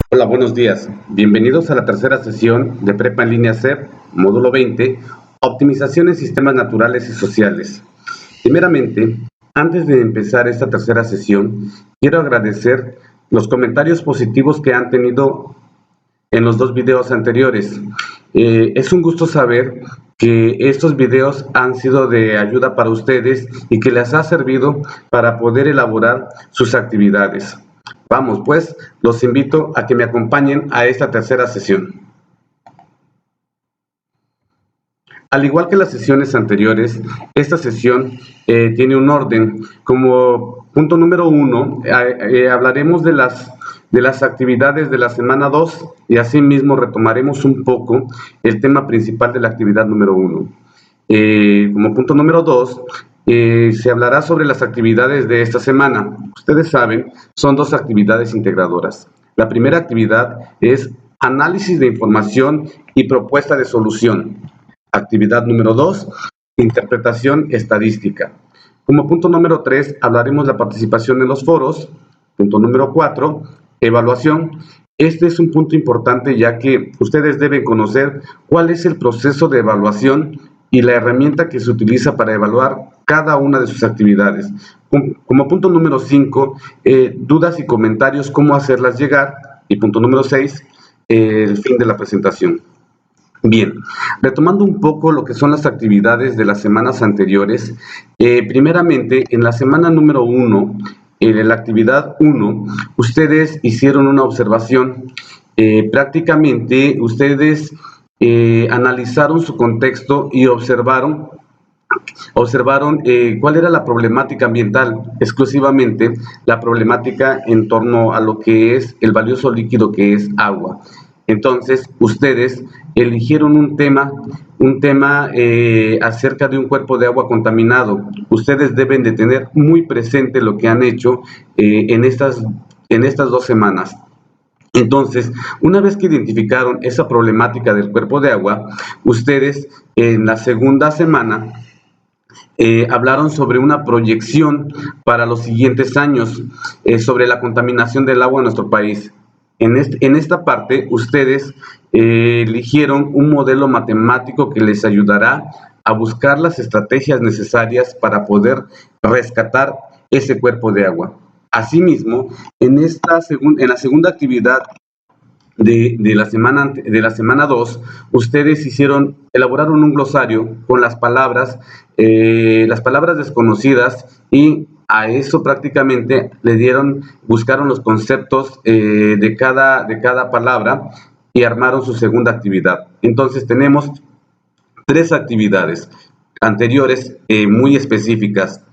Hola, buenos días. Bienvenidos a la tercera sesión de Prepa en línea CEP, módulo 20, Optimización en Sistemas Naturales y Sociales. Primeramente, antes de empezar esta tercera sesión, quiero agradecer los comentarios positivos que han tenido en los dos videos anteriores. Es un gusto saber que estos videos han sido de ayuda para ustedes y que les ha servido para poder elaborar sus actividades. Vamos, pues, los invito a que me acompañen a esta tercera sesión. Al igual que las sesiones anteriores, esta sesión tiene un orden. Como punto número 1, hablaremos de las actividades de la semana 2 y asimismo retomaremos un poco el tema principal de la actividad número 1. Como punto número 2, se hablará sobre las actividades de esta semana. Ustedes saben, son dos actividades integradoras. La primera actividad es análisis de información y propuesta de solución. Actividad número 2, interpretación estadística. Como punto número 3, hablaremos de la participación en los foros. Punto número 4, evaluación. Este es un punto importante ya que ustedes deben conocer cuál es el proceso de evaluación y la herramienta que se utiliza para evaluar cada una de sus actividades. Como punto número 5, dudas y comentarios, cómo hacerlas llegar. Y punto número 6, el fin de la presentación. Bien, retomando un poco lo que son las actividades de las semanas anteriores, primeramente en la semana número 1, en la actividad 1, ustedes hicieron una observación. Prácticamente ustedes analizaron su contexto y observaron cuál era la problemática ambiental, exclusivamente la problemática en torno a lo que es el valioso líquido que es agua. Entonces, ustedes eligieron un tema acerca de un cuerpo de agua contaminado. Ustedes deben de tener muy presente lo que han hecho en estas 2 semanas. Entonces, una vez que identificaron esa problemática del cuerpo de agua, ustedes en la segunda semana hablaron sobre una proyección para los siguientes años sobre la contaminación del agua en nuestro país. En esta parte, ustedes eligieron un modelo matemático que les ayudará a buscar las estrategias necesarias para poder rescatar ese cuerpo de agua. Asimismo, en la segunda actividad de la semana 2, ustedes elaboraron un glosario con las palabras desconocidas y a eso prácticamente buscaron los conceptos de cada palabra y armaron su segunda actividad. Entonces tenemos 3 actividades anteriores muy específicas.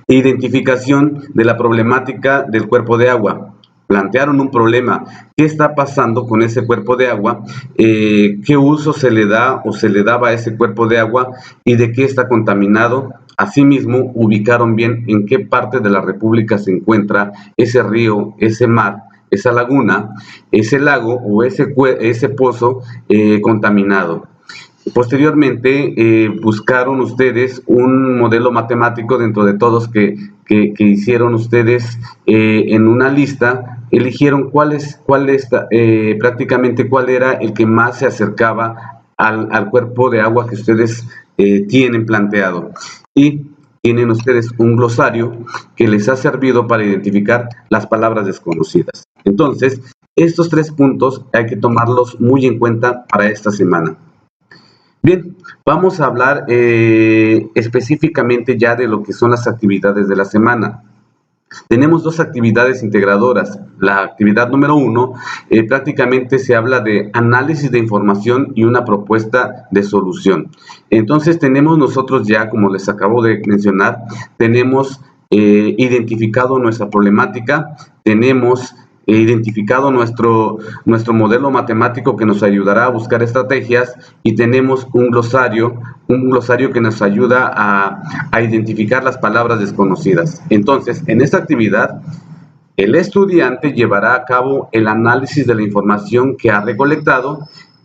Identificación de la problemática del cuerpo de agua. Plantearon un problema. ¿Qué está pasando con ese cuerpo de agua? ¿Qué uso se le da o se le daba a ese cuerpo de agua? ¿Y de qué está contaminado? Asimismo, ubicaron bien en qué parte de la República se encuentra ese río, ese mar, esa laguna, ese lago o ese pozo contaminado. Posteriormente, buscaron ustedes un modelo matemático dentro de todos que hicieron ustedes en una lista, eligieron prácticamente cuál era el que más se acercaba al cuerpo de agua que ustedes tienen planteado. Y tienen ustedes un glosario que les ha servido para identificar las palabras desconocidas. Entonces, estos 3 puntos hay que tomarlos muy en cuenta para esta semana. Bien, vamos a hablar específicamente ya de lo que son las actividades de la semana. Tenemos 2 actividades integradoras. La actividad número 1 prácticamente se habla de análisis de información y una propuesta de solución. Entonces tenemos nosotros ya, como les acabo de mencionar, tenemos identificado nuestra problemática, tenemos identificado nuestro modelo matemático que nos ayudará a buscar estrategias y tenemos un glosario que nos ayuda a identificar las palabras desconocidas. Entonces, en esta actividad, el estudiante llevará a cabo el análisis de la información que ha recolectado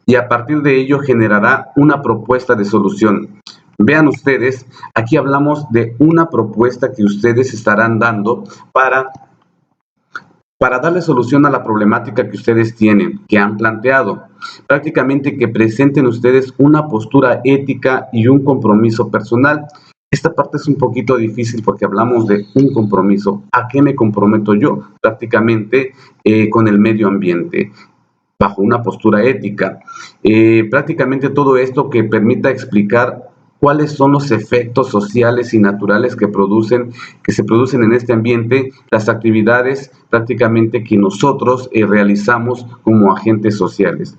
y a partir de ello generará una propuesta de solución. Vean ustedes, aquí hablamos de una propuesta que ustedes estarán dando para para darle solución a la problemática que ustedes tienen, que han planteado. Prácticamente que presenten ustedes una postura ética y un compromiso personal. Esta parte es un poquito difícil porque hablamos de un compromiso. ¿A qué me comprometo yo? Prácticamente con el medio ambiente, bajo una postura ética. Prácticamente todo esto que permita explicar cuáles son los efectos sociales y naturales que se producen en este ambiente, las actividades prácticamente que nosotros realizamos como agentes sociales.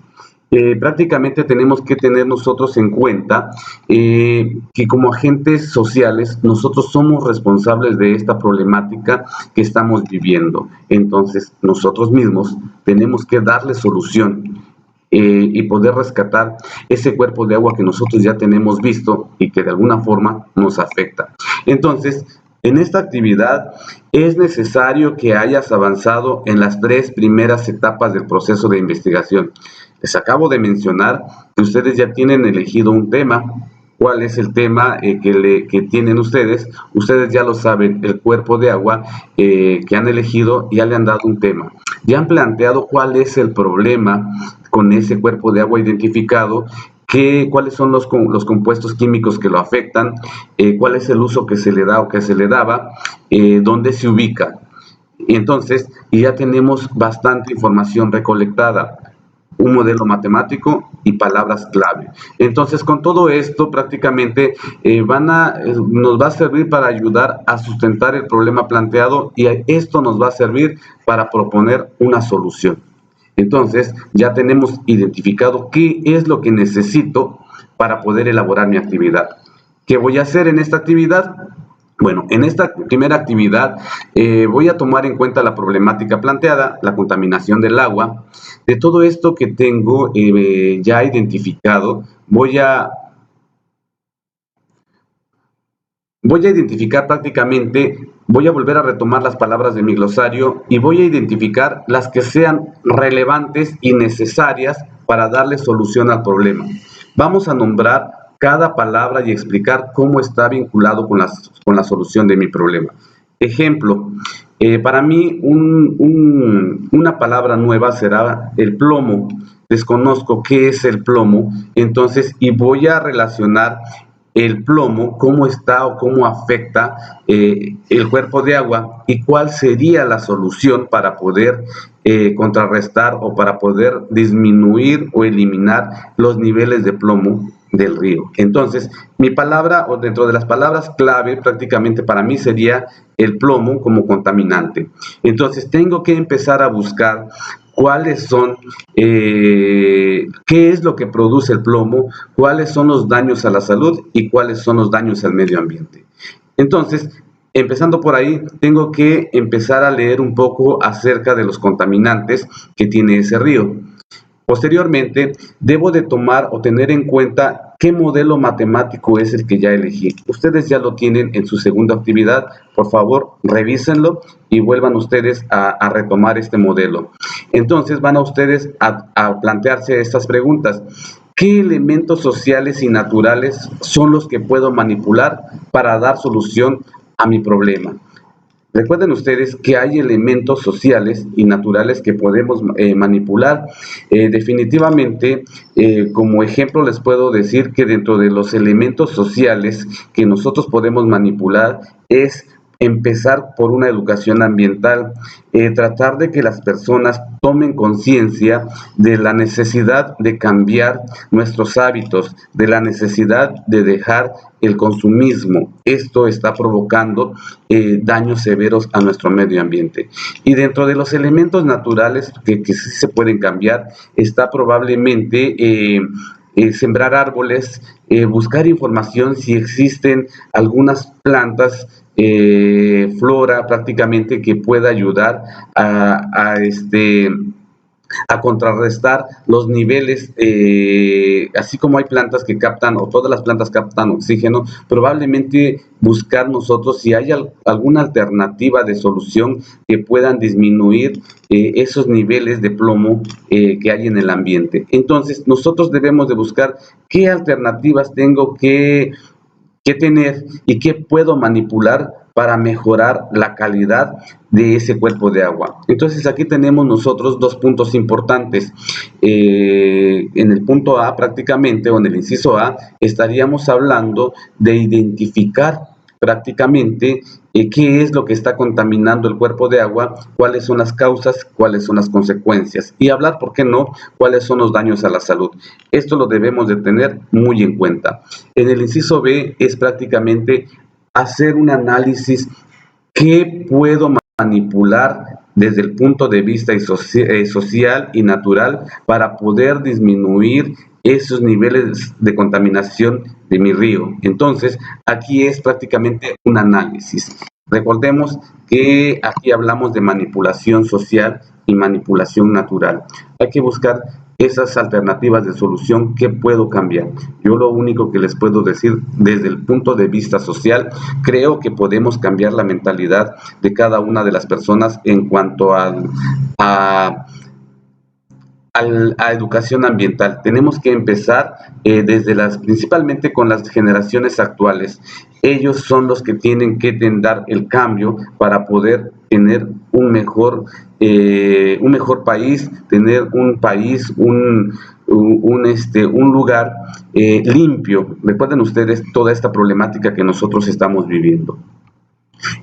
Prácticamente tenemos que tener nosotros en cuenta que como agentes sociales nosotros somos responsables de esta problemática que estamos viviendo. Entonces nosotros mismos tenemos que darle solución y poder rescatar ese cuerpo de agua que nosotros ya tenemos visto y que de alguna forma nos afecta. Entonces, en esta actividad es necesario que hayas avanzado en las 3 primeras etapas del proceso de investigación. Les acabo de mencionar que ustedes ya tienen elegido un tema. ¿Cuál es el tema que tienen ustedes? Ustedes ya lo saben, el cuerpo de agua que han elegido, ya le han dado un tema. Ya han planteado cuál es el problema con ese cuerpo de agua identificado, cuáles son los compuestos químicos que lo afectan, cuál es el uso que se le da o que se le daba, dónde se ubica. Y entonces ya tenemos bastante información recolectada, un modelo matemático y palabras clave. Entonces, con todo esto, prácticamente nos va a servir para ayudar a sustentar el problema planteado y esto nos va a servir para proponer una solución. Entonces, ya tenemos identificado qué es lo que necesito para poder elaborar mi actividad. ¿Qué voy a hacer en esta actividad? Bueno, en esta primera actividad voy a tomar en cuenta la problemática planteada, la contaminación del agua. De todo esto que tengo ya identificado, voy a identificar prácticamente, voy a volver a retomar las palabras de mi glosario y voy a identificar las que sean relevantes y necesarias para darle solución al problema. Vamos a nombrar cada palabra y explicar cómo está vinculado con la solución de mi problema. Ejemplo, para mí una palabra nueva será el plomo. Desconozco qué es el plomo, entonces, y voy a relacionar el plomo, cómo está o cómo afecta el cuerpo de agua y cuál sería la solución para poder contrarrestar o para poder disminuir o eliminar los niveles de plomo del río. Entonces, mi palabra o dentro de las palabras clave prácticamente para mí sería el plomo como contaminante. Entonces, tengo que empezar a buscar cuáles son, qué es lo que produce el plomo, cuáles son los daños a la salud y cuáles son los daños al medio ambiente. Entonces, empezando por ahí, tengo que empezar a leer un poco acerca de los contaminantes que tiene ese río. Posteriormente, debo de tomar o tener en cuenta qué modelo matemático es el que ya elegí. Ustedes ya lo tienen en su segunda actividad. Por favor, revísenlo y vuelvan ustedes a retomar este modelo. Entonces, van a ustedes a plantearse estas preguntas. ¿Qué elementos sociales y naturales son los que puedo manipular para dar solución a mi problema? Recuerden ustedes que hay elementos sociales y naturales que podemos manipular. Definitivamente, como ejemplo les puedo decir que dentro de los elementos sociales que nosotros podemos manipular es empezar por una educación ambiental, tratar de que las personas tomen conciencia de la necesidad de cambiar nuestros hábitos, de la necesidad de dejar el consumismo. Esto está provocando daños severos a nuestro medio ambiente. Y dentro de los elementos naturales que sí se pueden cambiar, está probablemente sembrar árboles, buscar información si existen algunas plantas, flora prácticamente que pueda ayudar a contrarrestar los niveles, así como hay plantas que captan, o todas las plantas captan oxígeno, probablemente buscar nosotros si hay alguna alternativa de solución que puedan disminuir esos niveles de plomo que hay en el ambiente. Entonces, nosotros debemos de buscar qué alternativas tengo que tener y qué puedo manipular para mejorar la calidad de ese cuerpo de agua. Entonces aquí tenemos nosotros dos puntos importantes. En el punto A prácticamente, o en el inciso A, estaríamos hablando de identificar prácticamente qué es lo que está contaminando el cuerpo de agua, cuáles son las causas, cuáles son las consecuencias y hablar, ¿por qué no?, cuáles son los daños a la salud. Esto lo debemos de tener muy en cuenta. En el inciso B es prácticamente hacer un análisis. ¿Qué puedo manipular desde el punto de vista social y natural para poder disminuir esos niveles de contaminación de mi río? Entonces, aquí es prácticamente un análisis. Recordemos que aquí hablamos de manipulación social y manipulación natural. Hay que buscar esas alternativas de solución. ¿Qué puedo cambiar? Yo lo único que les puedo decir desde el punto de vista social, creo que podemos cambiar la mentalidad de cada una de las personas en cuanto a educación ambiental. Tenemos que empezar principalmente con las generaciones actuales. Ellos son los que tienen que dar el cambio para poder tener un mejor país, tener un lugar limpio. Recuerden ustedes toda esta problemática que nosotros estamos viviendo.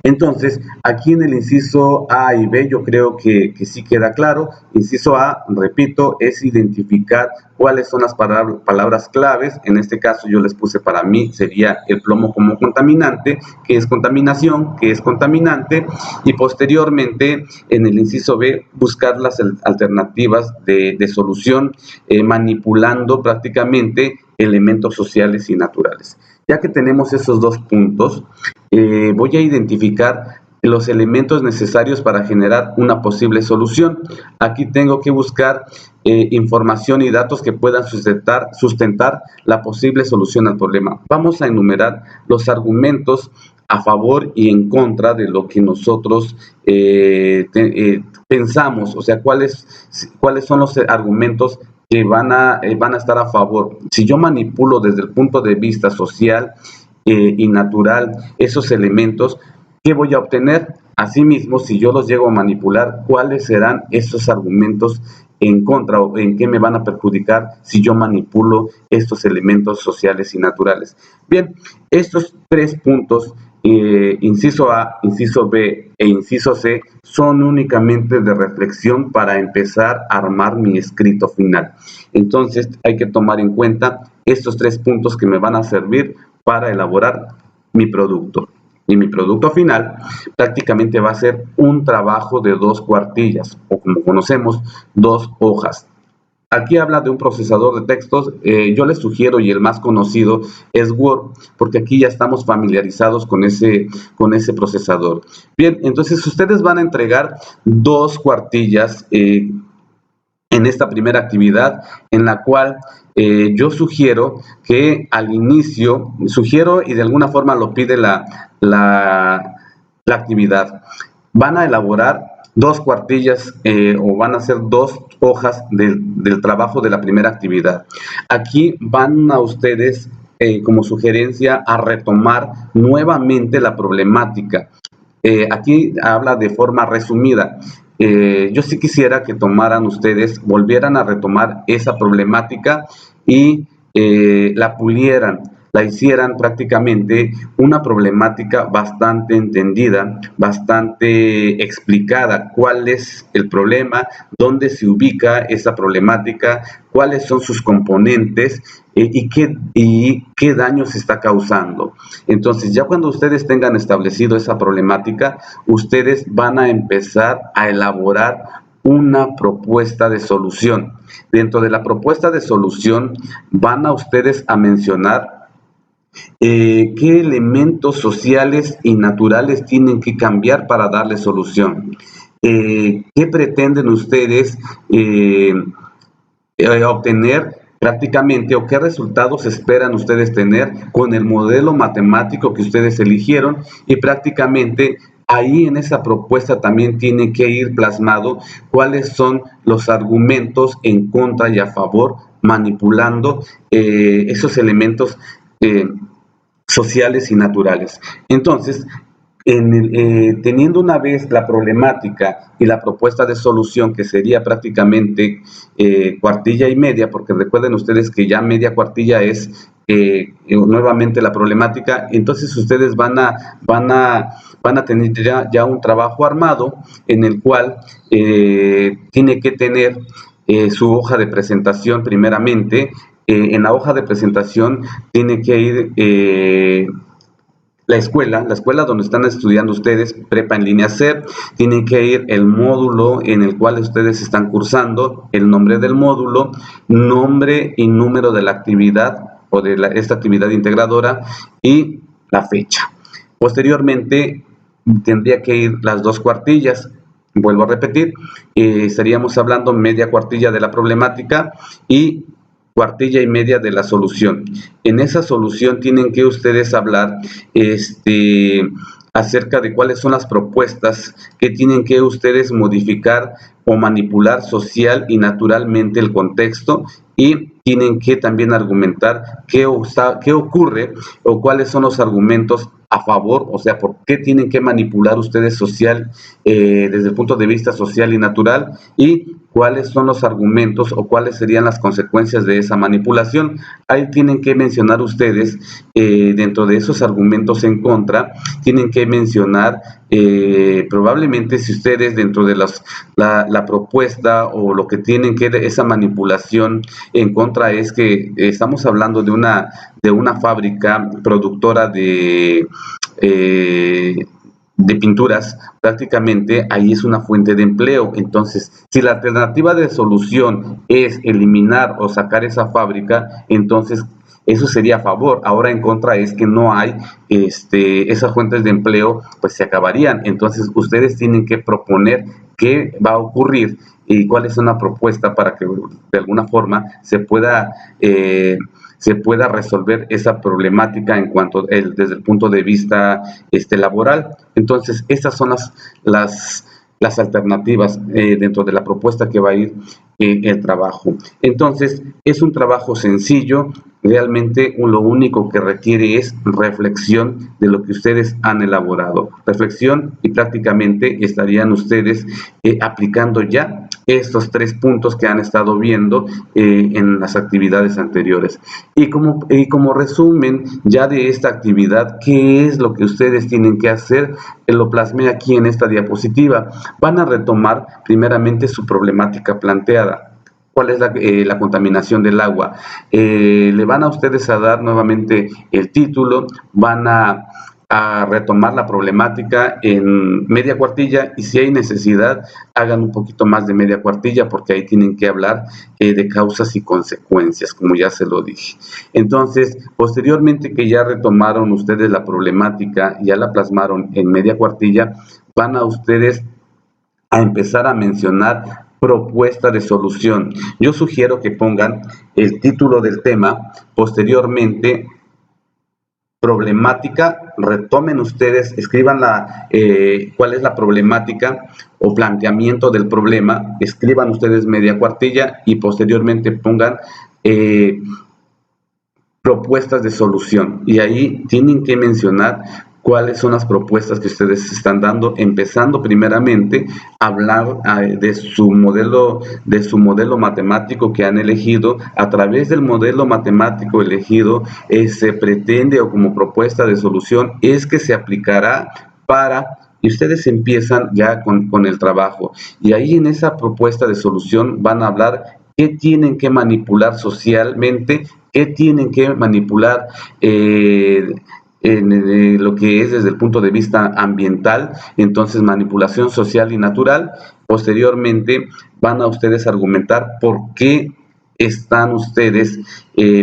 Entonces, aquí en el inciso A y B yo creo que sí queda claro. Inciso A, repito, es identificar cuáles son las palabras claves. En este caso yo les puse, para mí sería el plomo como contaminante, qué es contaminación, qué es contaminante, y posteriormente en el inciso B buscar las alternativas de solución, manipulando prácticamente elementos sociales y naturales. Ya que tenemos esos dos puntos, voy a identificar los elementos necesarios para generar una posible solución. Aquí tengo que buscar información y datos que puedan sustentar la posible solución al problema. Vamos a enumerar los argumentos a favor y en contra de lo que nosotros pensamos, o sea, cuáles son los argumentos que van a estar a favor. Si yo manipulo desde el punto de vista social y natural esos elementos, ¿qué voy a obtener? Asimismo, si yo los llego a manipular, ¿cuáles serán esos argumentos en contra o en qué me van a perjudicar si yo manipulo estos elementos sociales y naturales? Bien, estos tres puntos, inciso A, inciso B e inciso C, son únicamente de reflexión para empezar a armar mi escrito final. Entonces hay que tomar en cuenta estos tres puntos que me van a servir para elaborar mi producto. Y mi producto final prácticamente va a ser un trabajo de 2 cuartillas, o como conocemos, 2 hojas. Aquí habla de un procesador de textos. Yo les sugiero, y el más conocido es Word, porque aquí ya estamos familiarizados con ese procesador. Bien, entonces ustedes van a entregar 2 cuartillas en esta primera actividad, en la cual yo sugiero que al inicio, y de alguna forma lo pide la actividad, van a elaborar 2 cuartillas o van a hacer 2 hojas del trabajo de la primera actividad. Aquí van a ustedes, como sugerencia, a retomar nuevamente la problemática. Aquí habla de forma resumida. Yo sí quisiera que volvieran a retomar esa problemática y la pulieran, la hicieran prácticamente una problemática bastante entendida, bastante explicada. ¿Cuál es el problema? ¿Dónde se ubica esa problemática? ¿Cuáles son sus componentes? ¿Y qué daño se está causando? Entonces, ya cuando ustedes tengan establecido esa problemática, ustedes van a empezar a elaborar una propuesta de solución. Dentro de la propuesta de solución van a ustedes a mencionar qué elementos sociales y naturales tienen que cambiar para darle solución. ¿Qué pretenden ustedes obtener prácticamente, o qué resultados esperan ustedes tener con el modelo matemático que ustedes eligieron? Y prácticamente ahí en esa propuesta también tiene que ir plasmado cuáles son los argumentos en contra y a favor, manipulando esos elementos sociales y naturales. Entonces, teniendo una vez la problemática y la propuesta de solución, que sería prácticamente cuartilla y media, porque recuerden ustedes que ya media cuartilla es nuevamente la problemática, entonces ustedes van a tener ya un trabajo armado en el cual tiene que tener su hoja de presentación primeramente. En la hoja de presentación tiene que ir la escuela donde están estudiando ustedes, prepa en línea CEP, tiene que ir el módulo en el cual ustedes están cursando, el nombre del módulo, nombre y número de la actividad o de esta actividad integradora y la fecha. Posteriormente tendría que ir las dos cuartillas. Vuelvo a repetir, estaríamos hablando media cuartilla de la problemática y cuartilla y media de la solución. En esa solución tienen que ustedes hablar acerca de cuáles son las propuestas que tienen que ustedes modificar o manipular social y naturalmente el contexto, y tienen que también argumentar qué ocurre o cuáles son los argumentos a favor, o sea, por qué tienen que manipular ustedes social, desde el punto de vista social y natural, y cuáles son los argumentos o cuáles serían las consecuencias de esa manipulación. Ahí tienen que mencionar ustedes, dentro de esos argumentos en contra, tienen que mencionar probablemente si ustedes dentro de la propuesta o lo que tienen que esa manipulación en contra es que estamos hablando de una fábrica productora de pinturas, prácticamente ahí es una fuente de empleo. Entonces, si la alternativa de solución es eliminar o sacar esa fábrica, entonces eso sería a favor. Ahora en contra es que no hay esas fuentes de empleo, pues se acabarían. Entonces, ustedes tienen que proponer qué va a ocurrir y cuál es una propuesta para que de alguna forma se pueda resolver esa problemática en cuanto desde el punto de vista laboral. Entonces, estas son las alternativas dentro de la propuesta que va a ir el trabajo. Entonces, es un trabajo sencillo, realmente lo único que requiere es reflexión de lo que ustedes han elaborado. Reflexión, y prácticamente estarían ustedes aplicando ya estos 3 puntos que han estado viendo en las actividades anteriores. Y como resumen ya de esta actividad, ¿qué es lo que ustedes tienen que hacer? Lo plasmé aquí en esta diapositiva. Van a retomar primeramente su problemática planteada. ¿Cuál es la contaminación del agua? Le van a ustedes a dar nuevamente el título, van a retomar la problemática en media cuartilla, y si hay necesidad, hagan un poquito más de media cuartilla, porque ahí tienen que hablar de causas y consecuencias, como ya se lo dije. Entonces, posteriormente que ya retomaron ustedes la problemática, ya la plasmaron en media cuartilla, van a ustedes a empezar a mencionar propuesta de solución. Yo sugiero que pongan el título del tema, posteriormente problemática, retomen ustedes, escriban cuál es la problemática o planteamiento del problema, escriban ustedes media cuartilla y posteriormente pongan propuestas de solución, y ahí tienen que mencionar cuáles son las propuestas que ustedes están dando, empezando primeramente a hablar de su modelo matemático que han elegido. A través del modelo matemático elegido se pretende, o como propuesta de solución, es que se aplicará y ustedes empiezan ya con el trabajo, y ahí en esa propuesta de solución van a hablar qué tienen que manipular socialmente, qué tienen que manipular en lo que es desde el punto de vista ambiental. Entonces, manipulación social y natural. Posteriormente van a ustedes argumentar por qué están ustedes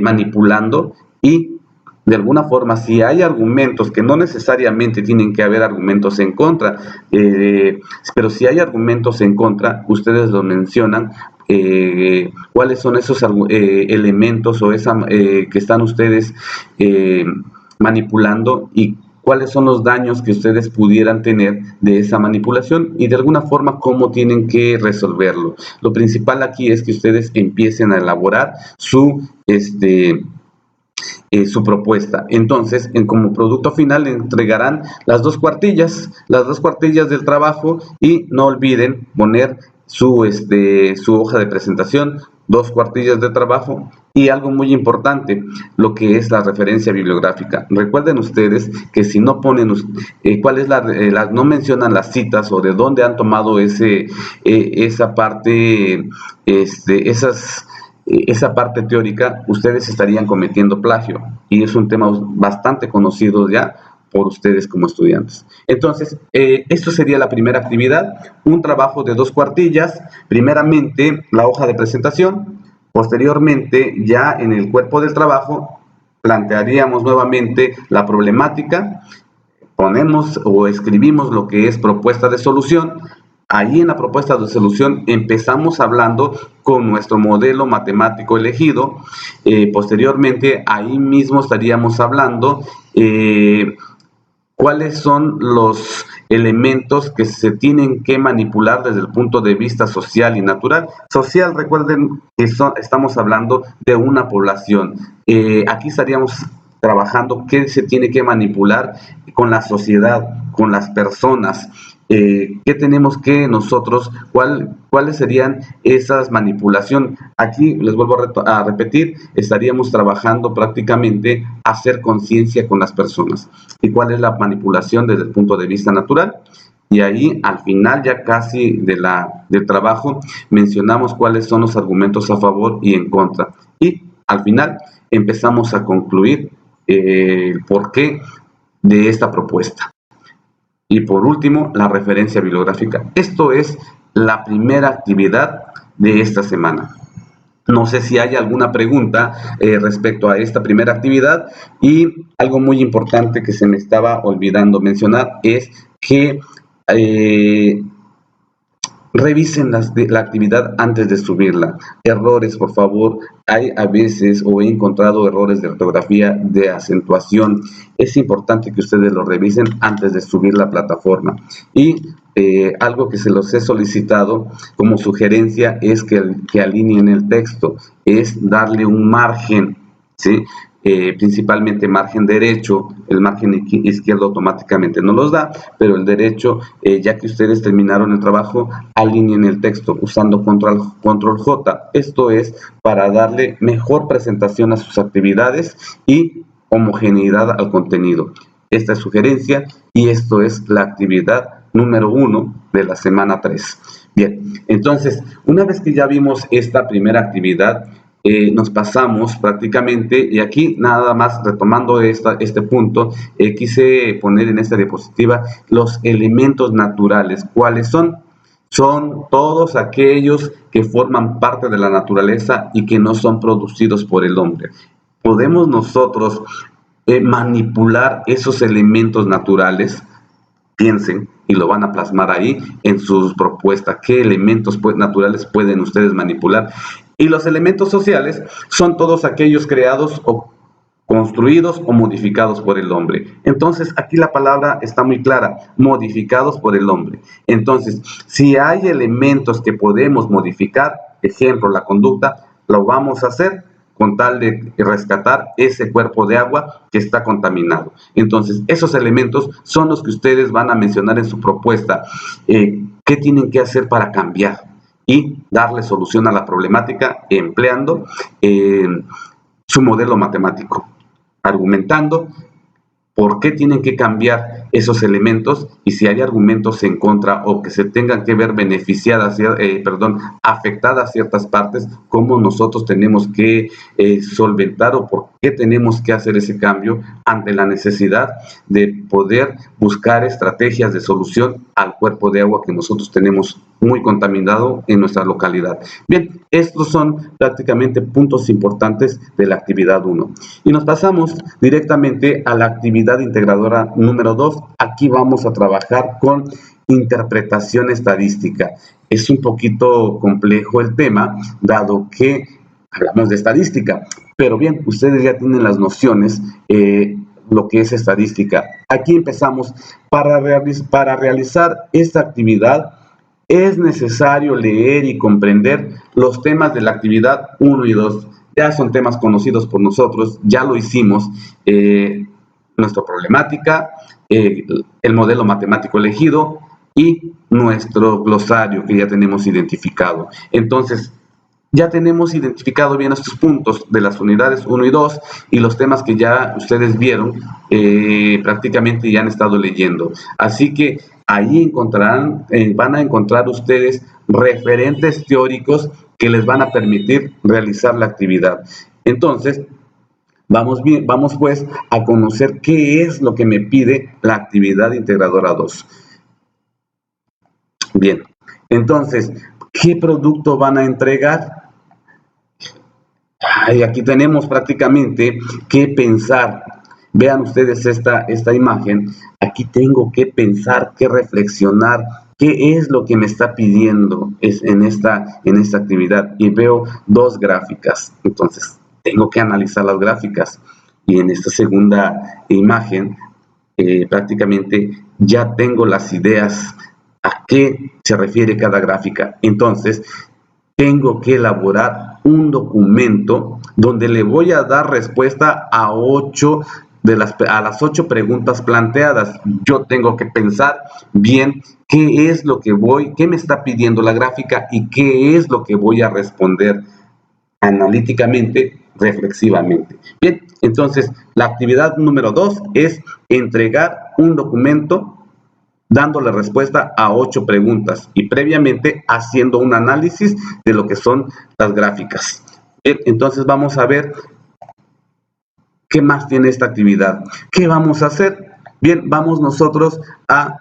manipulando, y de alguna forma, si hay argumentos, que no necesariamente tienen que haber argumentos en contra, pero si hay argumentos en contra, ustedes lo mencionan, cuáles son esos elementos o que están ustedes manipulando, y cuáles son los daños que ustedes pudieran tener de esa manipulación, y de alguna forma cómo tienen que resolverlo. Lo principal aquí es que ustedes empiecen a elaborar su su propuesta. Entonces, como producto final le entregarán las dos cuartillas del trabajo, y no olviden poner su hoja de presentación, 2 cuartillas de trabajo, y algo muy importante, lo que es la referencia bibliográfica. Recuerden ustedes que si no ponen cuál es no mencionan las citas o de dónde han tomado esa parte, esa parte teórica, ustedes estarían cometiendo plagio, y es un tema bastante conocido ya por ustedes como estudiantes. Entonces, esto sería la primera actividad, un trabajo de 2 cuartillas, primeramente la hoja de presentación, posteriormente ya en el cuerpo del trabajo plantearíamos nuevamente la problemática, ponemos o escribimos lo que es propuesta de solución. Ahí en la propuesta de solución empezamos hablando con nuestro modelo matemático elegido. Posteriormente, ahí mismo estaríamos hablando cuáles son los elementos que se tienen que manipular desde el punto de vista social y natural. Social, recuerden que estamos hablando de una población. Aquí estaríamos trabajando qué se tiene que manipular con la sociedad, con las personas. ¿Qué tenemos que nosotros, cuáles serían esas manipulación? Aquí les vuelvo a repetir, estaríamos trabajando prácticamente hacer conciencia con las personas. ¿Y cuál es la manipulación desde el punto de vista natural? Y ahí al final ya casi del trabajo mencionamos cuáles son los argumentos a favor y en contra. Y al final empezamos a concluir el porqué de esta propuesta. Y por último, la referencia bibliográfica. Esto es la primera actividad de esta semana. No sé si hay alguna pregunta respecto a esta primera actividad, y algo muy importante que se me estaba olvidando mencionar es que revisen la actividad antes de subirla. Errores, por favor. Hay a veces, o he encontrado errores de ortografía, de acentuación. Es importante que ustedes lo revisen antes de subir la plataforma. Y algo que se los he solicitado como sugerencia es que alineen el texto, es darle un margen, ¿sí? Principalmente margen derecho. El margen izquierdo automáticamente no los da, pero el derecho, ya que ustedes terminaron el trabajo, alineen el texto usando control J. Esto es para darle mejor presentación a sus actividades y homogeneidad al contenido. Esta es sugerencia, y esto es la actividad número 1 de la semana 3. Bien, entonces, una vez que ya vimos esta primera actividad, nos pasamos prácticamente, y aquí nada más retomando este punto, quise poner en esta diapositiva los elementos naturales. ¿Cuáles son? Son todos aquellos que forman parte de la naturaleza y que no son producidos por el hombre. Podemos nosotros manipular esos elementos naturales. Piensen y lo van a plasmar ahí en sus propuestas. ¿Qué elementos naturales pueden ustedes manipular? Y los elementos sociales son todos aquellos creados o construidos o modificados por el hombre. Entonces, aquí la palabra está muy clara: modificados por el hombre. Entonces, si hay elementos que podemos modificar, ejemplo, la conducta, lo vamos a hacer con tal de rescatar ese cuerpo de agua que está contaminado. Entonces, esos elementos son los que ustedes van a mencionar en su propuesta. ¿Qué tienen que hacer para cambiar y darle solución a la problemática empleando su modelo matemático, argumentando por qué tienen que cambiar esos elementos, y si hay argumentos en contra o que se tengan que ver afectadas ciertas partes, cómo nosotros tenemos que solventar o por qué tenemos que hacer ese cambio ante la necesidad de poder buscar estrategias de solución al cuerpo de agua que nosotros tenemos muy contaminado en nuestra localidad. Bien, estos son prácticamente puntos importantes de la actividad 1. Y nos pasamos directamente a la actividad integradora número 2. Aquí vamos a trabajar con interpretación estadística. Es un poquito complejo el tema, dado que hablamos de estadística, pero bien, ustedes ya tienen las nociones, lo que es estadística. Aquí empezamos. Para realizar esta actividad es necesario leer y comprender los temas de la actividad 1 y 2. ya son temas conocidos por nosotros, ya lo hicimos, nuestra problemática, el modelo matemático elegido y nuestro glosario que ya tenemos identificado. Entonces, ya tenemos identificado bien estos puntos de las unidades 1 y 2 y los temas que ya ustedes vieron, prácticamente ya han estado leyendo. Así que ahí encontrarán, van a encontrar ustedes referentes teóricos que les van a permitir realizar la actividad. Entonces, vamos pues a conocer qué es lo que me pide la actividad integradora 2. Bien, entonces, ¿qué producto van a entregar? Aquí tenemos prácticamente que pensar. Vean ustedes esta imagen. Aquí tengo que pensar, que reflexionar, qué es lo que me está pidiendo en esta actividad. Y veo dos gráficas. Entonces, tengo que analizar las gráficas. Y en esta segunda imagen, prácticamente ya tengo las ideas a qué se refiere cada gráfica. Entonces, tengo que elaborar un documento donde le voy a dar respuesta a las 8 preguntas planteadas. Yo tengo que pensar bien qué es lo que qué me está pidiendo la gráfica y qué es lo que voy a responder analíticamente, reflexivamente. Bien, entonces la actividad número 2 es entregar un documento dándole respuesta a 8 preguntas y previamente haciendo un análisis de lo que son las gráficas. Bien, entonces vamos a ver qué más tiene esta actividad. ¿Qué vamos a hacer? Bien, vamos nosotros a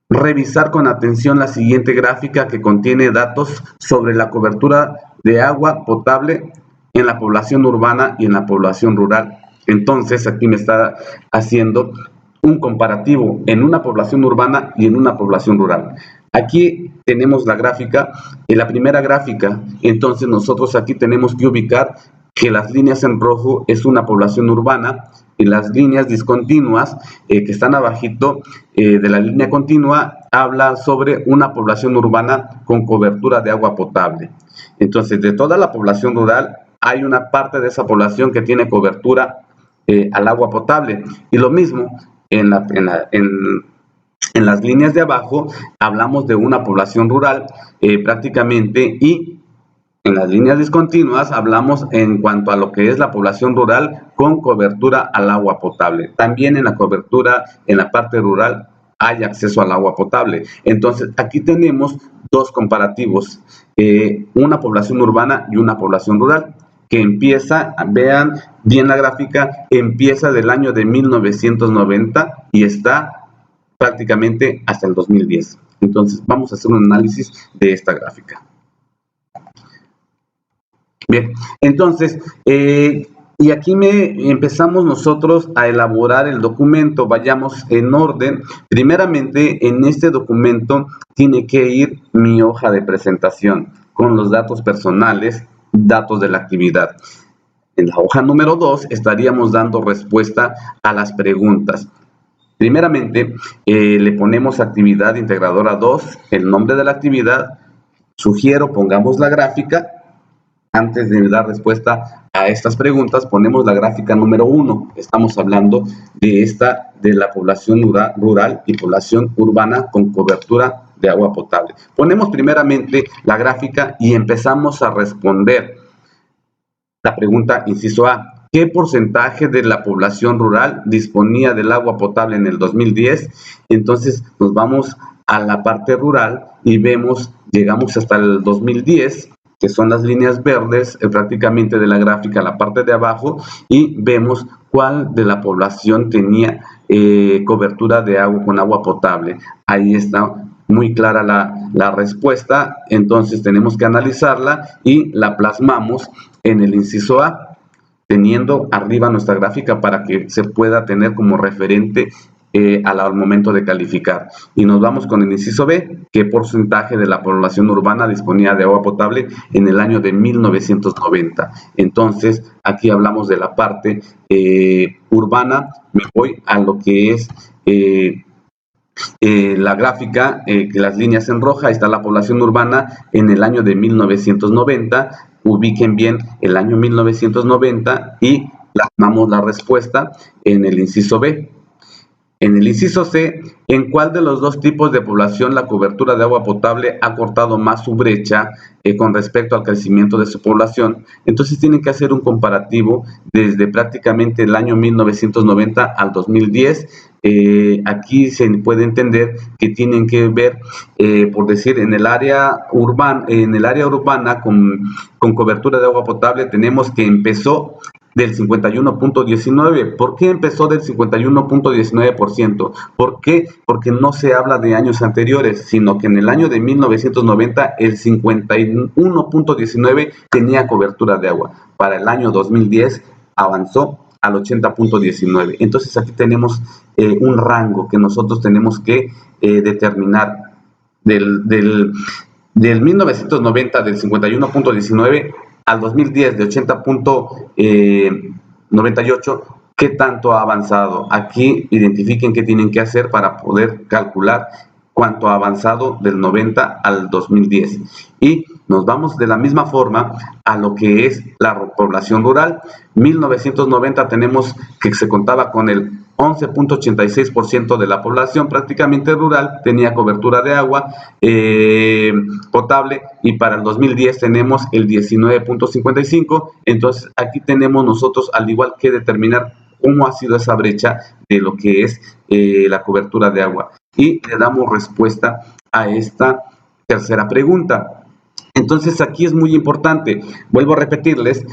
revisar con atención la siguiente gráfica que contiene datos sobre la cobertura de agua potable en la población urbana y en la población rural. Entonces, aquí me está haciendo un comparativo en una población urbana y en una población rural. Aquí tenemos la gráfica, en la primera gráfica, entonces nosotros aquí tenemos que ubicar que las líneas en rojo es una población urbana y las líneas discontinuas que están abajito de la línea continua habla sobre una población urbana con cobertura de agua potable. Entonces, de toda la población rural, hay una parte de esa población que tiene cobertura al agua potable. Y lo mismo, en las líneas de abajo hablamos de una población rural prácticamente, y en las líneas discontinuas hablamos en cuanto a lo que es la población rural con cobertura al agua potable. También en la cobertura, en la parte rural, hay acceso al agua potable. Entonces, aquí tenemos dos comparativos, una población urbana y una población rural, que empieza, vean bien la gráfica, empieza del año de 1990 y está prácticamente hasta el 2010. Entonces, vamos a hacer un análisis de esta gráfica. Bien, entonces, y aquí empezamos nosotros a elaborar el documento. Vayamos en orden. Primeramente, en este documento tiene que ir mi hoja de presentación con los datos personales, datos de la actividad. En la hoja número 2 estaríamos dando respuesta a las preguntas. Primeramente, le ponemos actividad integradora 2, el nombre de la actividad. Sugiero, pongamos la gráfica. Antes de dar respuesta a estas preguntas, ponemos la gráfica número 1. Estamos hablando de la población rural y población urbana con cobertura de agua potable. Ponemos primeramente la gráfica y empezamos a responder la pregunta inciso A. ¿Qué porcentaje de la población rural disponía del agua potable en el 2010? Entonces nos vamos a la parte rural y llegamos hasta el 2010, que son las líneas verdes prácticamente de la gráfica, la parte de abajo, y vemos cuál de la población tenía cobertura de agua con agua potable. Ahí está muy clara la respuesta, entonces tenemos que analizarla y la plasmamos en el inciso A, teniendo arriba nuestra gráfica para que se pueda tener como referente al momento de calificar. Y nos vamos con el inciso B, ¿qué porcentaje de la población urbana disponía de agua potable en el año de 1990? Entonces, aquí hablamos de la parte urbana. Me voy a lo que es la gráfica, las líneas en roja. Está la población urbana en el año de 1990, ubiquen bien el año 1990 y plasmamos la respuesta en el inciso B. En el inciso C, ¿en cuál de los dos tipos de población la cobertura de agua potable ha cortado más su brecha con respecto al crecimiento de su población? Entonces tienen que hacer un comparativo desde prácticamente el año 1990 al 2010. Aquí se puede entender que tienen que ver, por decir, en el área urbana con cobertura de agua potable tenemos que empezó del 51.19. ¿Por qué empezó del 51.19%? ¿Por qué? Porque no se habla de años anteriores, sino que en el año de 1990 el 51.19 tenía cobertura de agua. Para el año 2010 avanzó al 80.19. Entonces aquí tenemos un rango que nosotros tenemos que determinar del 1990 del 51.19 al 2010 de 80.98, ¿qué tanto ha avanzado? Aquí identifiquen qué tienen que hacer para poder calcular cuánto ha avanzado del 90 al 2010. Y nos vamos de la misma forma a lo que es la población rural. 1990 tenemos que se contaba con el 11.86% de la población prácticamente rural tenía cobertura de agua potable, y para el 2010 tenemos el 19.55. Entonces aquí tenemos nosotros al igual que determinar cómo ha sido esa brecha de lo que es la cobertura de agua, y le damos respuesta a esta tercera pregunta. Entonces aquí es muy importante, vuelvo a repetirles,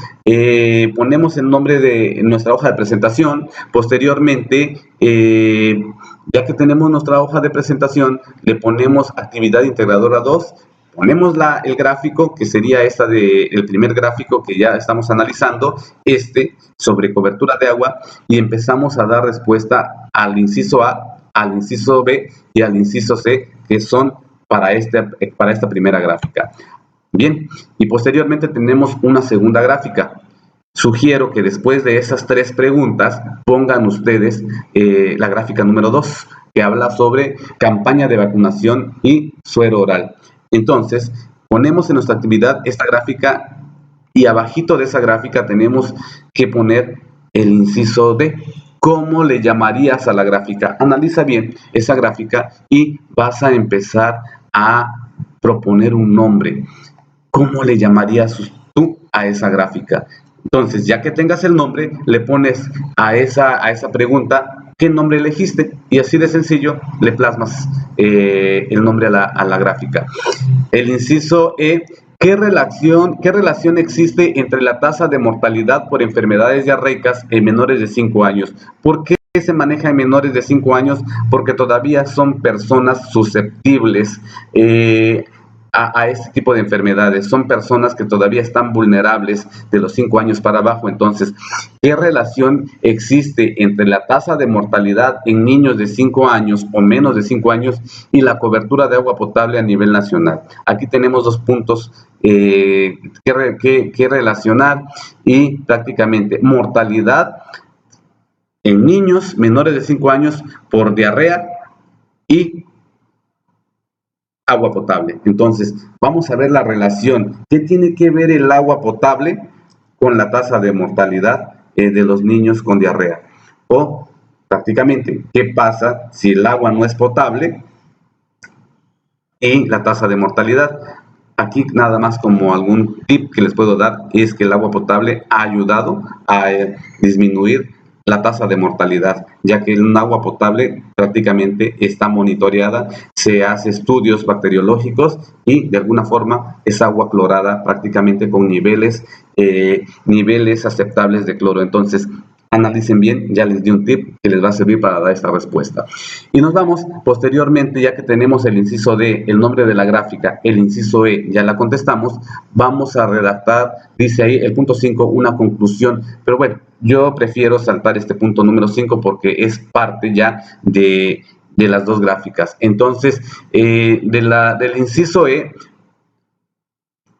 ponemos el nombre de nuestra hoja de presentación. Posteriormente, ya que tenemos nuestra hoja de presentación, le ponemos actividad integradora 2, ponemos el gráfico, que sería el primer gráfico que ya estamos analizando, sobre cobertura de agua, y empezamos a dar respuesta al inciso A, al inciso B y al inciso C, que son para esta primera gráfica. Bien, y posteriormente tenemos una segunda gráfica. Sugiero que después de esas tres preguntas pongan ustedes la gráfica número 2, que habla sobre campaña de vacunación y suero oral. Entonces, ponemos en nuestra actividad esta gráfica y abajito de esa gráfica tenemos que poner el inciso D. ¿Cómo le llamarías a la gráfica? Analiza bien esa gráfica y vas a empezar a proponer un nombre. ¿Cómo le llamarías tú a esa gráfica? Entonces, ya que tengas el nombre, le pones a esa pregunta qué nombre elegiste, y así de sencillo le plasmas el nombre a la gráfica. El inciso E, ¿qué relación existe entre la tasa de mortalidad por enfermedades diarreicas en menores de 5 años? ¿Por qué se maneja en menores de 5 años? Porque todavía son personas susceptibles a este tipo de enfermedades. Son personas que todavía están vulnerables de los 5 años para abajo. Entonces, ¿qué relación existe entre la tasa de mortalidad en niños de 5 años o menos de 5 años y la cobertura de agua potable a nivel nacional? Aquí tenemos dos puntos que relacionar, y prácticamente mortalidad en niños menores de 5 años por diarrea y agua potable. Entonces, vamos a ver la relación. ¿Qué tiene que ver el agua potable con la tasa de mortalidad de los niños con diarrea? O prácticamente, ¿qué pasa si el agua no es potable y la tasa de mortalidad? Aquí nada más como algún tip que les puedo dar es que el agua potable ha ayudado a disminuir la tasa de mortalidad, ya que un agua potable prácticamente está monitoreada, se hace estudios bacteriológicos y de alguna forma es agua clorada prácticamente con niveles aceptables de cloro. Entonces, analicen bien, ya les di un tip que les va a servir para dar esta respuesta. Y nos vamos posteriormente, ya que tenemos el inciso D, el nombre de la gráfica, el inciso E, ya la contestamos, vamos a redactar, dice ahí el punto 5, una conclusión, pero bueno, yo prefiero saltar este punto número 5 porque es parte ya de las dos gráficas. Entonces, del inciso E,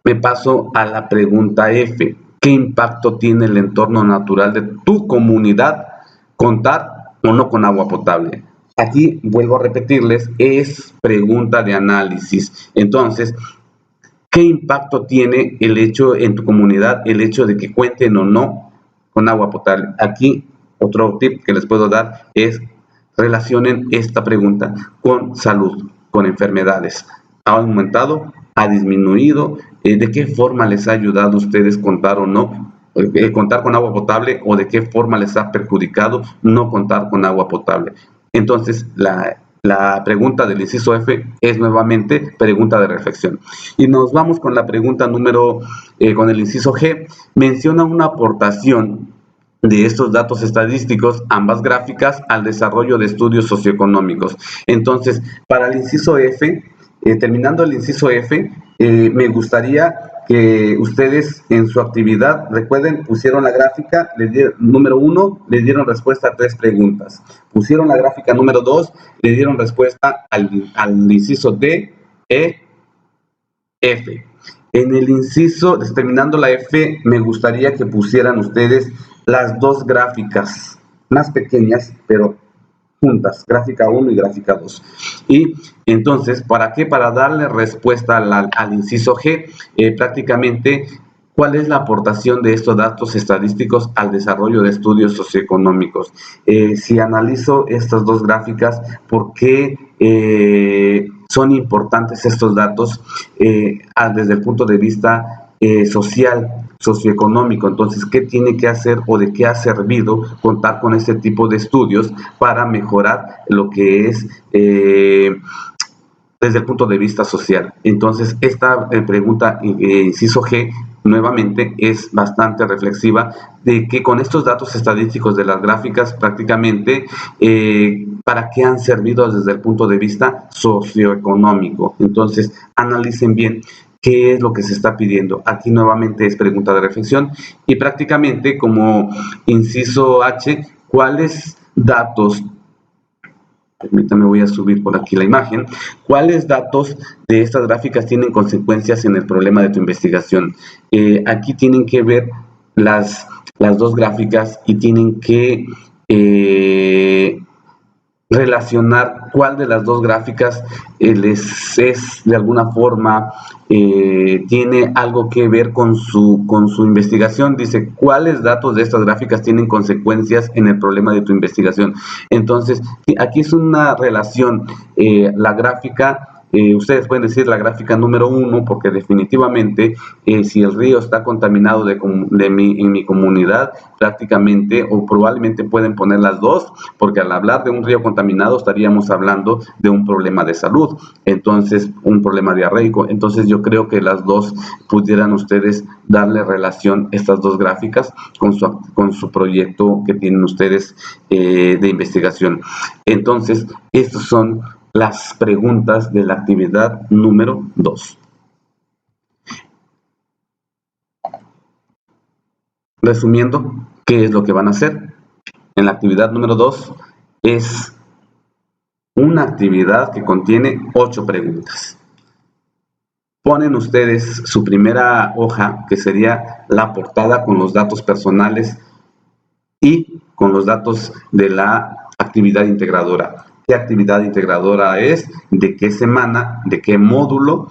me paso a la pregunta F. ¿Qué impacto tiene el entorno natural de tu comunidad contar o no con agua potable? Aquí vuelvo a repetirles, es pregunta de análisis. Entonces, ¿qué impacto tiene el hecho en tu comunidad, el hecho de que cuenten o no con agua potable? Aquí otro tip que les puedo dar es relacionen esta pregunta con salud, con enfermedades. ¿Ha aumentado? ¿Ha disminuido? ¿De qué forma les ha ayudado a ustedes contar o no? Contar con agua potable, o de qué forma les ha perjudicado no contar con agua potable. Entonces, la pregunta del inciso F es nuevamente pregunta de reflexión. Y nos vamos con la pregunta con el inciso G. Menciona una aportación de estos datos estadísticos, ambas gráficas, al desarrollo de estudios socioeconómicos. Entonces, para el inciso F, terminando el inciso F, me gustaría que ustedes en su actividad, recuerden, pusieron la gráfica, número 1, le dieron respuesta a 3 preguntas. Pusieron la gráfica número 2, le dieron respuesta al inciso D, E, F. En el inciso, terminando la F, me gustaría que pusieran ustedes las 2 gráficas más pequeñas, pero juntas, gráfica 1 y gráfica 2. Y entonces, ¿para qué? Para darle respuesta al inciso G, prácticamente, ¿cuál es la aportación de estos datos estadísticos al desarrollo de estudios socioeconómicos? Si analizo estas 2 gráficas, ¿por qué son importantes estos datos desde el punto de vista social, socioeconómico? Entonces, ¿qué tiene que hacer o de qué ha servido contar con este tipo de estudios para mejorar lo que es desde el punto de vista social? Entonces, esta pregunta, inciso G, nuevamente es bastante reflexiva, de que con estos datos estadísticos de las gráficas, prácticamente, ¿para qué han servido desde el punto de vista socioeconómico? Entonces, analicen bien qué es lo que se está pidiendo. Aquí nuevamente es pregunta de reflexión, y prácticamente como inciso H, ¿cuáles datos? Permítame, voy a subir por aquí la imagen. ¿Cuáles datos de estas gráficas tienen consecuencias en el problema de tu investigación? Aquí tienen que ver las 2 gráficas y tienen que relacionar cuál de las 2 gráficas les es de alguna forma tiene algo que ver con su investigación. Dice, ¿cuáles datos de estas gráficas tienen consecuencias en el problema de tu investigación? Entonces, aquí es una relación, la gráfica, ustedes pueden decir la gráfica número 1, porque definitivamente si el río está contaminado en mi comunidad, prácticamente o probablemente pueden poner las 2, porque al hablar de un río contaminado estaríamos hablando de un problema de salud, entonces un problema diarreico. Entonces yo creo que las 2 pudieran ustedes darle relación, estas 2 gráficas, con su proyecto que tienen ustedes de investigación. Entonces, estos son las preguntas de la actividad número 2. Resumiendo, ¿qué es lo que van a hacer? En la actividad número 2 es una actividad que contiene 8 preguntas. Ponen ustedes su primera hoja, que sería la portada con los datos personales y con los datos de la actividad integradora. ¿Qué actividad integradora es? ¿De qué semana? ¿De qué módulo?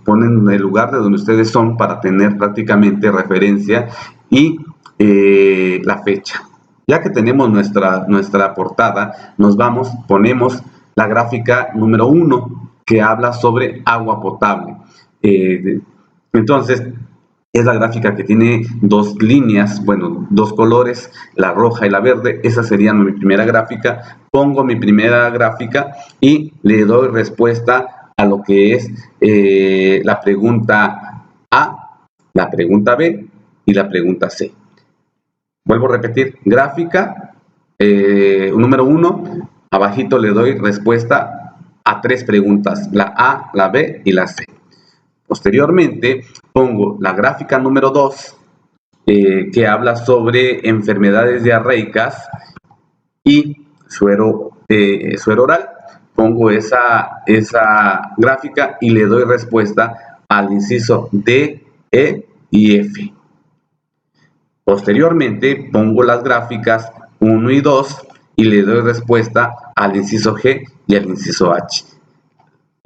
Ponen el lugar de donde ustedes son para tener prácticamente referencia y la fecha. Ya que tenemos nuestra portada, ponemos la gráfica número 1, que habla sobre agua potable. Entonces, es la gráfica que tiene 2 líneas, bueno, 2 colores, la roja y la verde. Esa sería mi primera gráfica. Pongo mi primera gráfica y le doy respuesta a lo que es la pregunta A, la pregunta B y la pregunta C. Vuelvo a repetir, gráfica número 1, abajito le doy respuesta a 3 preguntas, la A, la B y la C. Posteriormente, pongo la gráfica número 2, que habla sobre enfermedades diarreicas y suero oral. Pongo esa gráfica y le doy respuesta al inciso D, E y F. Posteriormente, pongo las gráficas 1 y 2 y le doy respuesta al inciso G y al inciso H.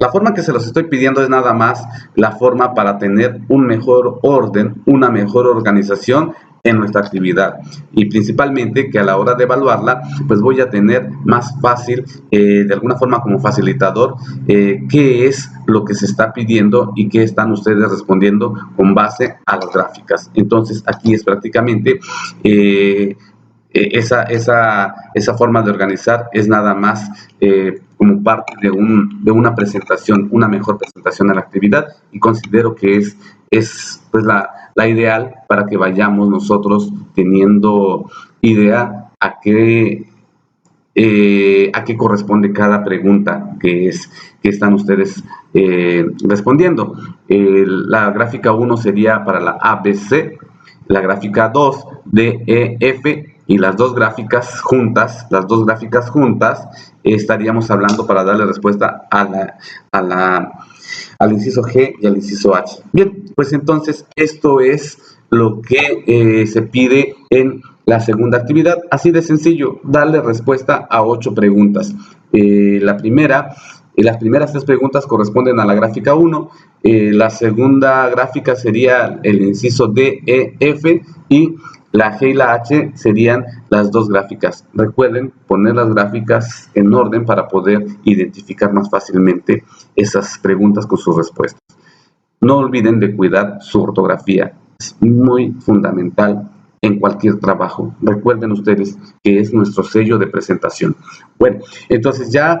La forma que se los estoy pidiendo es nada más la forma para tener un mejor orden, una mejor organización en nuestra actividad, y principalmente que a la hora de evaluarla pues voy a tener más fácil, de alguna forma como facilitador, qué es lo que se está pidiendo y qué están ustedes respondiendo con base a las gráficas. Entonces aquí es prácticamente esa forma de organizar es nada más como parte de una presentación, una mejor presentación a la actividad, y considero que es pues la ideal para que vayamos nosotros teniendo idea a qué corresponde cada pregunta que están ustedes respondiendo. La gráfica 1 sería para la ABC, la gráfica 2 DEF, y las dos gráficas juntas, estaríamos hablando para darle respuesta al inciso G y al inciso H. Bien, pues entonces esto es lo que se pide en la segunda actividad. Así de sencillo, darle respuesta a 8 preguntas. Las primeras 3 preguntas corresponden a la gráfica 1, la segunda gráfica sería el inciso D, E, F, y la G y la H serían las dos gráficas. Recuerden poner las gráficas en orden para poder identificar más fácilmente esas preguntas con sus respuestas. No olviden de cuidar su ortografía, es muy fundamental en cualquier trabajo. Recuerden ustedes que es nuestro sello de presentación. Bueno, entonces ya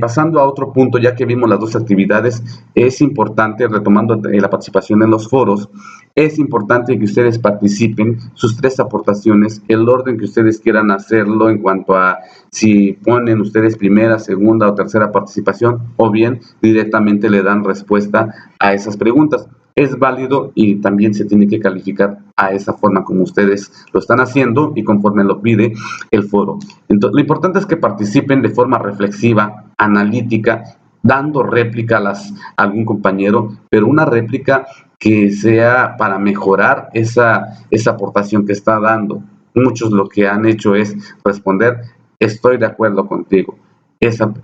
pasando a otro punto, ya que vimos las dos actividades, es importante, retomando la participación en los foros, es importante que ustedes participen sus 3 aportaciones, el orden que ustedes quieran hacerlo en cuanto a si ponen ustedes primera, segunda o tercera participación, o bien directamente le dan respuesta a esas preguntas. Es válido y también se tiene que calificar a esa forma como ustedes lo están haciendo y conforme lo pide el foro. Entonces, lo importante es que participen de forma reflexiva, analítica, dando réplica a algún compañero, pero una réplica que sea para mejorar esa aportación que está dando. Muchos lo que han hecho es responder, estoy de acuerdo contigo. Esa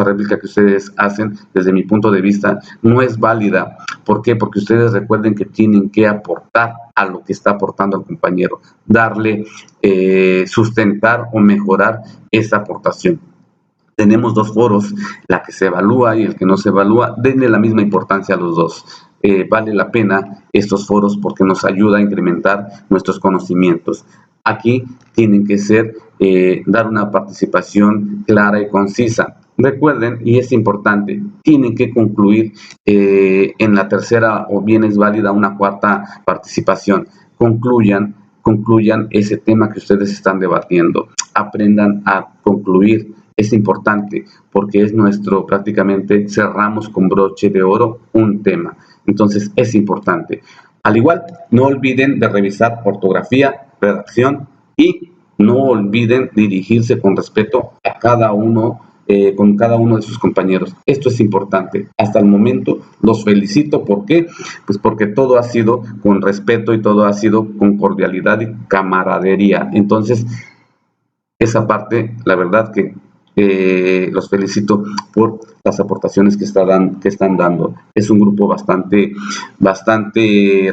réplica que ustedes hacen, desde mi punto de vista, no es válida. ¿Por qué? Porque ustedes recuerden que tienen que aportar a lo que está aportando el compañero, darle, sustentar o mejorar esa aportación. Tenemos 2 foros, la que se evalúa y el que no se evalúa. Denle la misma importancia a los dos. Vale la pena estos foros porque nos ayuda a incrementar nuestros conocimientos. Aquí tienen que ser, dar una participación clara y concisa. Recuerden, y es importante, tienen que concluir en la tercera, o bien es válida una cuarta participación. Concluyan ese tema que ustedes están debatiendo. Aprendan a concluir. Es importante porque es prácticamente cerramos con broche de oro un tema. Entonces es importante. Al igual, no olviden de revisar ortografía, redacción, y no olviden dirigirse con respeto a cada uno, con cada uno de sus compañeros. Esto es importante. Hasta el momento los felicito. ¿Por qué? Pues porque todo ha sido con respeto y todo ha sido con cordialidad y camaradería. Entonces, esa parte, la verdad que los felicito por las aportaciones que están dando. Es un grupo bastante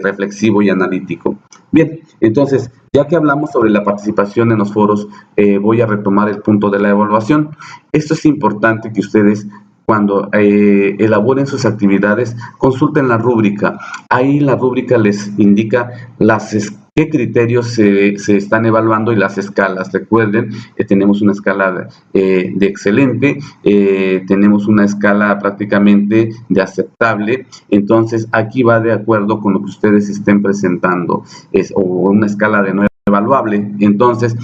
reflexivo y analítico. Bien, entonces, ya que hablamos sobre la participación en los foros, voy a retomar el punto de la evaluación. Esto es importante que ustedes, cuando elaboren sus actividades, consulten la rúbrica. Ahí la rúbrica les indica qué criterios se están evaluando y las escalas. Recuerden, tenemos una escala de excelente, tenemos una escala prácticamente de aceptable. Entonces, aquí va de acuerdo con lo que ustedes estén presentando, o una escala de no evaluable. Entonces,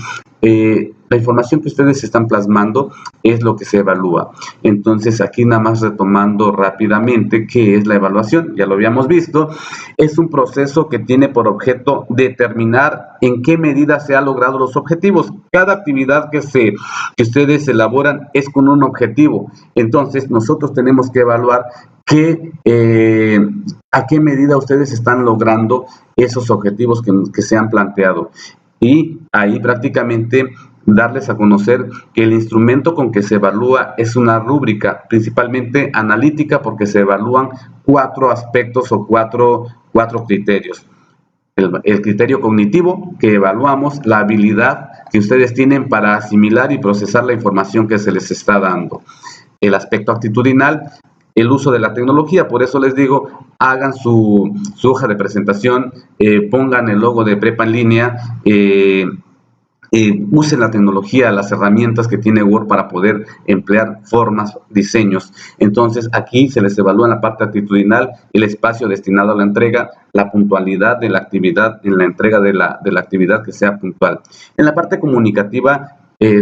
la información que ustedes están plasmando es lo que se evalúa. Entonces, aquí nada más retomando rápidamente qué es la evaluación. Ya lo habíamos visto. Es un proceso que tiene por objeto determinar en qué medida se han logrado los objetivos. Cada actividad que ustedes elaboran es con un objetivo. Entonces, nosotros tenemos que evaluar a qué medida ustedes están logrando esos objetivos que se han planteado. Y ahí prácticamente darles a conocer que el instrumento con que se evalúa es una rúbrica, principalmente analítica, porque se evalúan 4 aspectos o cuatro criterios. El criterio cognitivo que evaluamos, la habilidad que ustedes tienen para asimilar y procesar la información que se les está dando. El aspecto actitudinal, el uso de la tecnología, por eso les digo, hagan su hoja de presentación, pongan el logo de Prepa en Línea, usen la tecnología, las herramientas que tiene Word para poder emplear formas, diseños. Entonces aquí se les evalúa en la parte actitudinal el espacio destinado a la entrega, la puntualidad de la actividad, en la entrega de la actividad que sea puntual. En la parte comunicativa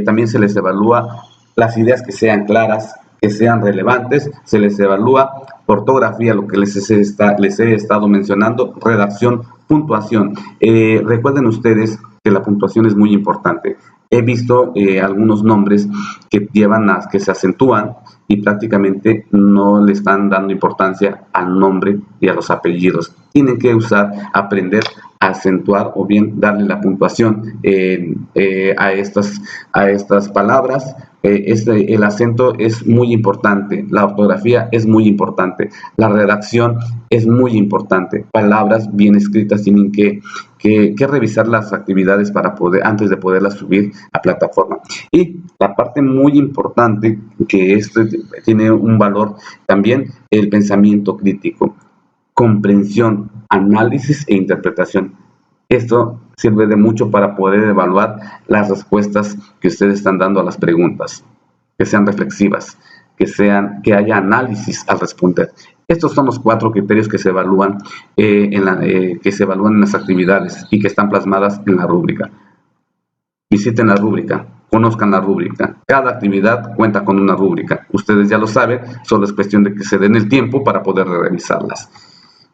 también se les evalúa las ideas que sean claras, que sean relevantes, se les evalúa ortografía, lo que les he estado mencionando, redacción, puntuación. Recuerden ustedes que la puntuación es muy importante. He visto algunos nombres que que se acentúan y prácticamente no le están dando importancia al nombre y a los apellidos. Tienen que aprender a acentuar o bien darle la puntuación a estas palabras. El acento es muy importante, la ortografía es muy importante, la redacción es muy importante, palabras bien escritas tienen que revisar las actividades antes de poderlas subir a plataforma. Y la parte muy importante, que tiene un valor también, el pensamiento crítico, comprensión, análisis e interpretación. Esto sirve de mucho para poder evaluar las respuestas que ustedes están dando a las preguntas, que sean reflexivas, que haya análisis al responder. Estos son los 4 criterios que se evalúan en las actividades y que están plasmadas en la rúbrica. Visiten la rúbrica, conozcan la rúbrica. Cada actividad cuenta con una rúbrica. Ustedes ya lo saben, solo es cuestión de que se den el tiempo para poder revisarlas.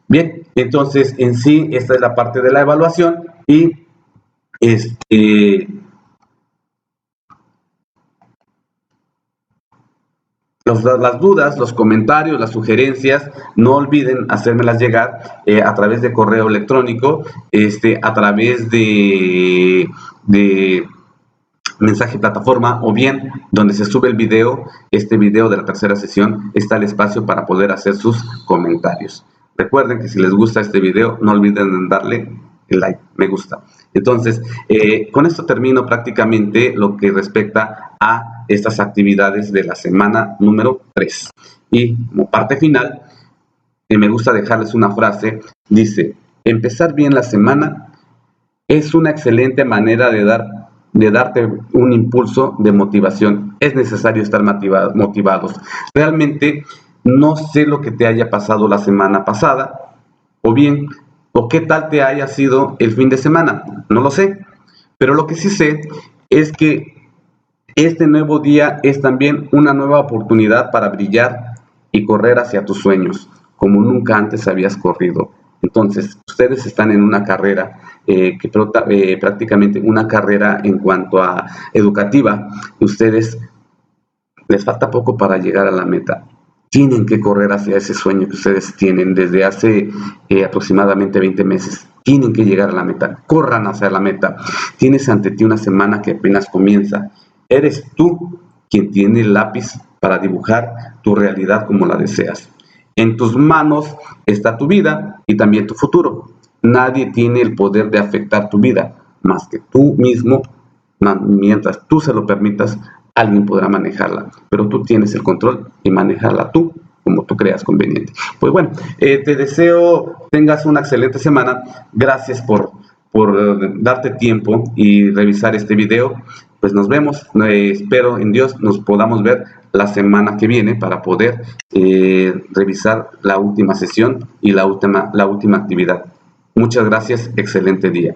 Bien, entonces en sí esta es la parte de la evaluación y las dudas, los comentarios, las sugerencias, no olviden hacérmelas llegar a través de correo electrónico, a través de mensaje plataforma, o bien donde se sube el video, este video de la tercera sesión, está el espacio para poder hacer sus comentarios. Recuerden que si les gusta este video, no olviden darle el like, me gusta. Entonces, con esto termino prácticamente lo que respecta a estas actividades de la semana número 3. Y como parte final, me gusta dejarles una frase, dice: empezar bien la semana es una excelente manera de darte un impulso de motivación. Es necesario estar motivados. Realmente no sé lo que te haya pasado la semana pasada, o qué tal te haya sido el fin de semana, no lo sé. Pero lo que sí sé es que este nuevo día es también una nueva oportunidad para brillar y correr hacia tus sueños, como nunca antes habías corrido. Entonces, ustedes están en una carrera, prácticamente una carrera en cuanto a educativa. Ustedes les falta poco para llegar a la meta. Tienen que correr hacia ese sueño que ustedes tienen desde hace aproximadamente 20 meses. Tienen que llegar a la meta. Corran hacia la meta. Tienes ante ti una semana que apenas comienza. Eres tú quien tiene el lápiz para dibujar tu realidad como la deseas. En tus manos está tu vida y también tu futuro. Nadie tiene el poder de afectar tu vida más que tú mismo. Mientras tú se lo permitas, alguien podrá manejarla, pero tú tienes el control y manejarla tú como tú creas conveniente. Pues bueno, te deseo tengas una excelente semana. Gracias por darte tiempo y revisar este video. Pues nos vemos. Espero en Dios nos podamos ver la semana que viene para poder revisar la última sesión y la última actividad. Muchas gracias. Excelente día.